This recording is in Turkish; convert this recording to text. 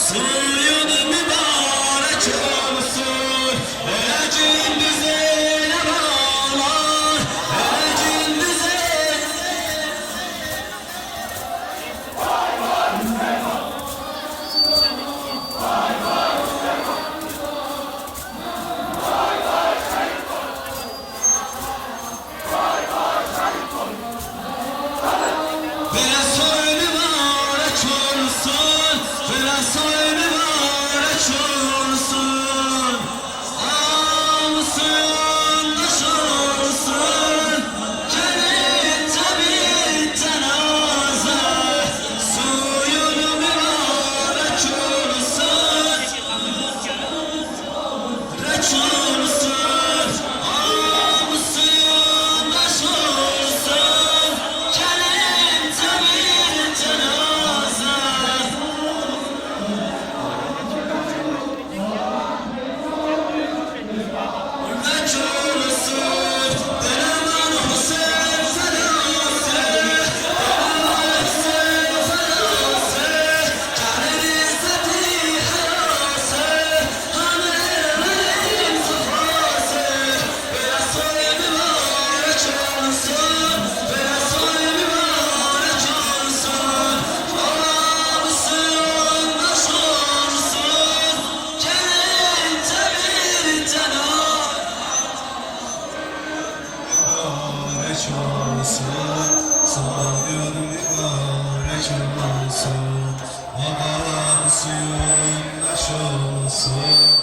Suyun mübarek olsun, ecin bize ne bağlar, ecin bize. Ve soy mübarek olsun, ve soy mübarek olsun. Ağamsın daş olsun, cennette bir tenaze. Suyun mübarek olsun, reç olsun. Ağamsın daş olsun, cennette bir tenaze. Reç olsun, Deneman Hüseyin Fedası, Deneman Hüseyin Fedası, Kârin İzzeti Harası, Hanerin sofrası. Ve soy mübarek olsun, ve soy mübarek olsun. Ağamsın daş olsun, cennette bir tenaze. Mübarek olsun, soyun mübarek olsun. Babam suyun daş olsun,